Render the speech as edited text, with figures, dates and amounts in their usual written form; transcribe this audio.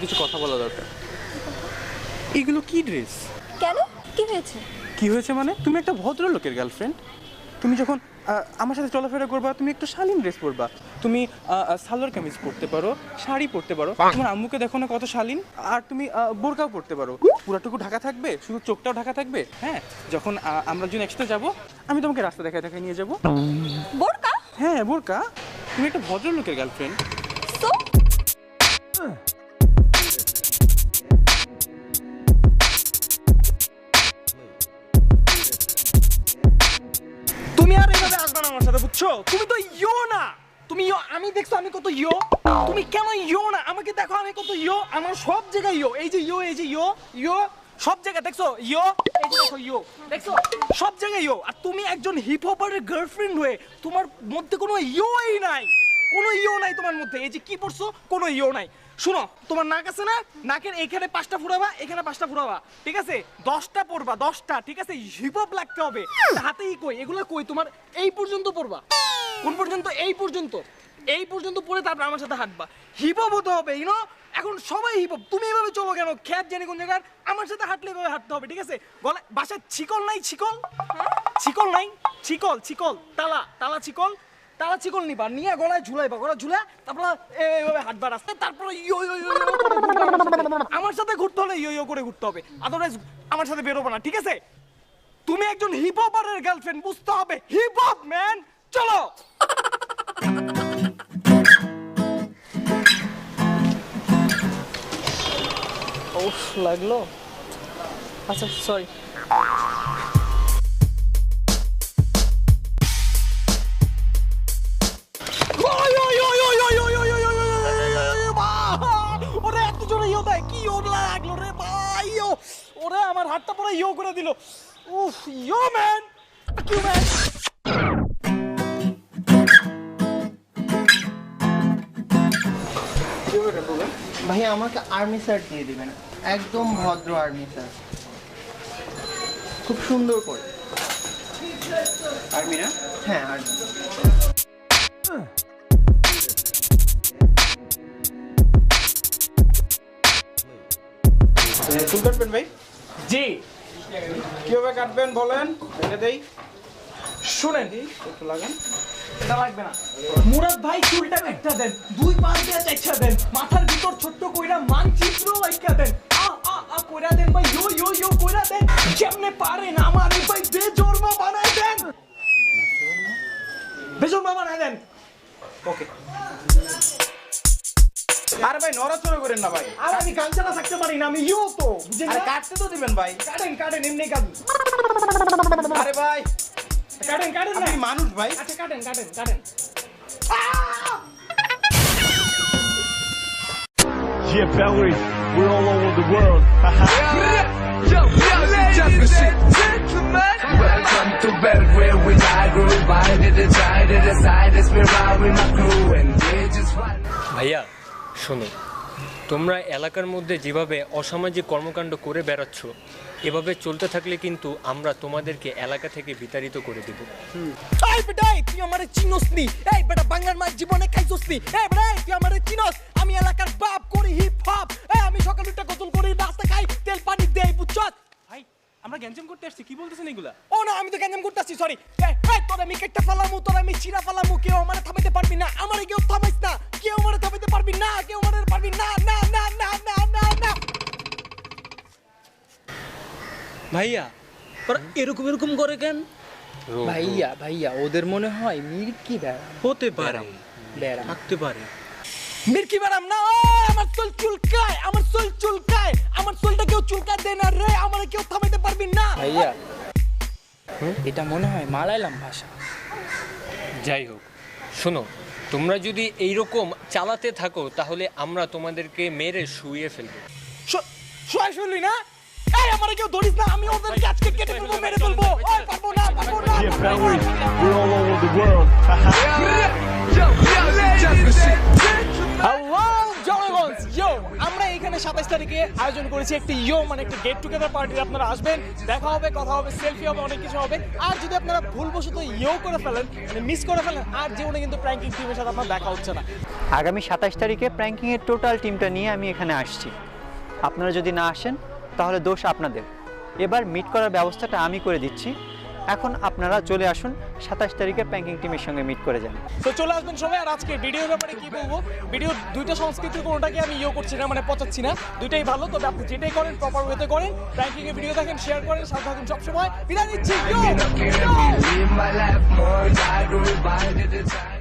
কিছু কথা বলা দরকার। এগুলো কি ড্রেস? কেন, কি হয়েছে? কি হয়েছে মানে? তুমি একটা ভদ্রলোকের গার্লফ্রেন্ড। তুমি যখন আমার সাথে চলাফেরা করবা তুমি একটু শালীন ড্রেস পরবা। তুমি সালোয়ার কামিজ পরতে পারো, শাড়ি পরতে পারো। তোমার আম্মুকে দেখো না কত শালীন। আর তুমি বোরকাও পরতে পারো, পুরাটুকু ঢাকা থাকবে, শুধু চোখটাও ঢাকা থাকবে। হ্যাঁ, যখন আমরা যখন একসাথে যাবো আমি তোমাকে রাস্তা দেখায় দেখায় নিয়ে যাবো। বোরকা? হ্যাঁ বোরকা। তুমি একটা ভদ্রলোকের গার্লফ্রেন্ড। সো তুমি আর এইভাবে আসবে না আমার সাথে, বুঝছো? তুমি তো ইয়ো না, তুমি ইয়ো। আমি দেখছো আমি কত ইয়ো, তুমি কেন ইয়ো না? আমাকে দেখো আমি কত ইয়ো, আমার সব জায়গায় ইয়ো। এই যে ইয়ো, এই যে ইয়ো ইয়ো, সব জায়গায় দেখছো ইয়ো। এই যে দেখো ইয়ো, দেখছো সব জায়গায় ইয়ো। আর তুমি একজন হিপ হপারের গার্লফ্রেন্ড হয়ে তোমার মধ্যে কোনো ইয়োই নাই, কোনো ইয়ো নাই তোমার মধ্যে। এই যে কি পড়ছো, কোনো ইয়ো নাই। শুনো, তোমার নাক আছে না, নাকের এখানে 5টা ফুরাবা, এখানে 5টা ফুরাবা, ঠিক আছে? 10টা পড়বা, 10টা, ঠিক আছে? হিপ হপ লাগতে হবে। হাতেই কই এগুলো, কই তোমার এই পর্যন্ত পড়বা। কোন পর্যন্ত? এই পর্যন্ত, এই পর্যন্ত পড়ে তারপর আমার সাথে হাঁটবা। হিপ হপ হতে হবে, ইউনো। এখন সবাই হিপ হপ, তুমি এভাবে চলো কেন? খ্যাত জানি কোন জায়গার, আমার সাথে হাঁটলে এভাবে হাঁটতে হবে, ঠিক আছে? গলায় বাসায় শিকল নাই? শিকল, শিকল নাই? শিকল, শিকল, তালা, তালা শিকল, তারা চিকল নিবা, নিয়ে গলায় ঝুলাইবা, গলা ঝুলা তারপর এইভাবে হাঁটবা রাস্তায়। তারপর ইয়ো ইয়ো ইয়ো আমার সাথে ঘুরতে হলে ইয়ো ইয়ো করে ঘুরতে হবে, আদারওয়াইজ আমার সাথে বেরোবো না, ঠিক আছে? তুমি একজন হিপ হপারের গার্লফ্রেন্ড, বুঝতে হবে। হিপ হপ ম্যান, চলো। ওফ, লাগলো। আচ্ছা সরি। ওরে এত জোরে ইয়ো দেয়, কি ইয়ো লাগলো রে ভাই! ইয়ো, ওরে আমার হাতটা পুরো ইয়ো করে দিল। উফ, ইয়ো ম্যান, কি ম্যান। ভাই আমাকে আর্মি শার্ট দিয়ে দিবেন, একদম ভদ্র আর্মি শার্ট, খুব সুন্দর করে। আর্মি না? হ্যাঁ আর্মি। চুল কাটবেন ভাই? জি। কিভাবে কাটবেন বলেন, দেখে দেই। শুনেন, একটু লাগান। এটা লাগবে না। মুরাদ ভাই চুলটা একটা দেন, 2 পাশ দিয়ে চাইছা দেন, মাথার ভিতর ছোট্ট কইরা মানচিত্র আইকা দেন, আ আ আ কইরা দেন ভাই, ইয়ো ইয়ো ইয়ো কইরা দেন। যেমনে পারেন আমার ভাই বেজরমা বানায় দেন, বেজরমা বানায় দেন। ওকে। আরে ভাই নড়াচড়া করেন না ভাই। আর আমি কাঞ্চানা থাকতে পারি না, আমি ইয়ো তো বুঝেন আরে না? কাটতে তো দিবেন ভাই। কাটেন কাটেন, এমনি কাটেন। আরে ভাই কাটেন কাটেন না। আপনি মানুষ ভাই। আচ্ছা কাটেন কাটেন কাটেন। Yeah, Valerie, we're all over the world. Ladies and gentlemen, welcome to Belgrade with I grew by to the side to the side. It's been right with my crew and they just right. ভাইয়া শোনো, তোমরা এলাকার মধ্যে যেভাবে অসামাজিক কর্মকাণ্ড করে বেড়াচ্ছ, এভাবে চলতে থাকলে কিন্তু আমরা তোমাদেরকে এলাকা থেকে বিতাড়িত করে দেব। এই বেটাই, তুই আমারে চিনোস নি? এই বেটা বাংলার মাছ জীবনে খাইছস নি? এই বেটাই, তুই আমারে চিনোস? আমি এলাকার বাপ, করি হিপ হপ। এই আমি সকাল উঠে গোসল করি, নাস্তা খাই, তেল পানি দেই, বুঝছস? ভাই আমরা গ্যাঞ্জাম করতে আসছি, কি বলতেছেন এগুলা? ও না, আমি তো গ্যাঞ্জাম করতেছি, সরি। এই এই তোরা আমি কেটে ফেলামু, তোরা আমি চিরা ফেলামু, কেউ আমারে থামাইতে পারবি না, আমারে কেউ থামাইস না, কেউ আমারে থামাইতে পারবি না, কেউ আমারে পারবি না, না না না না না না। ভাইয়া ওরা এরকম এরকম করে কেন? ভাইয়া ভাইয়া ওদের মনে হয় মির্কি বেড়া হতে পারে, বেড়া থাকতে পারে। মির্কি ম্যাডাম না, আমার চুল চুলকায়, আমার চুল চুলকায়, আমার চুলটা কেউ চুলকায় দে না রে, আমারে কেউ থামাইতে পারবি না। ভাইয়া এটা মনে হয় মালায়ালাম ভাষা। যাই হোক, শোনো, তোমরা যদি এইরকম চালাতে থাকো তাহলে আমরা তোমাদেরকে মেরে শুইয়ে ফেলবো। শোয় শুনলি না? এই আমারে কেউ ধরিস না, আমি ওদেরকে আজকে কেটে ফেলবো, মেরে ফেলবো। ওই পারবো না, পারবো না। Yeah, Valerie, we're all over the world. Hello জনগণ, ইয়ো আমরা এখানে 27 তারিখে আয়োজন করেছি একটি ইয়ো মানে একটা গেট টুগেদার পার্টি। আপনারা আসবেন, দেখা হবে, কথা হবে, সেলফি হবে, অনেক কিছু হবে। আর যদি আপনারা ভুলবশত ইয়ো করে ফেলেন, মানে মিস করে ফেলেন, আর জীবনে কিন্তু প্র্যাঙ্কিং টিমের সাথে আপনার দেখা হচ্ছে না। আগামী 27 তারিখে প্র্যাঙ্কিংয়ের টোটাল টিমটা নিয়ে আমি এখানে আসছি। আপনারা যদি না আসেন তাহলে দোষ আপনাদের। এবার মিট করার ব্যবস্থাটা আমি করে দিচ্ছি। এখন আপনারা চলে আসুন, 27 তারিখে প্র্যাঙ্কিং টিমের সঙ্গে মিট করে যান। তো চলে আসবেন সবাই। আর আজকে ভিডিওর ব্যাপারে কি বলবো, ভিডিও দুইটা সংস্কৃতির কোনোটাকে আমি করছি না, মানে পচাচ্ছি না, দুইটাই ভালো। তবে আপনি যেটাই করেন প্রপার ওয়েতে করেন, প্র্যাঙ্কিং এর ভিডিও দেখেন, শেয়ার করেন, সাথে থাকুন সবসময়। বিদায় নিচ্ছি। Live my life more, I go by the time.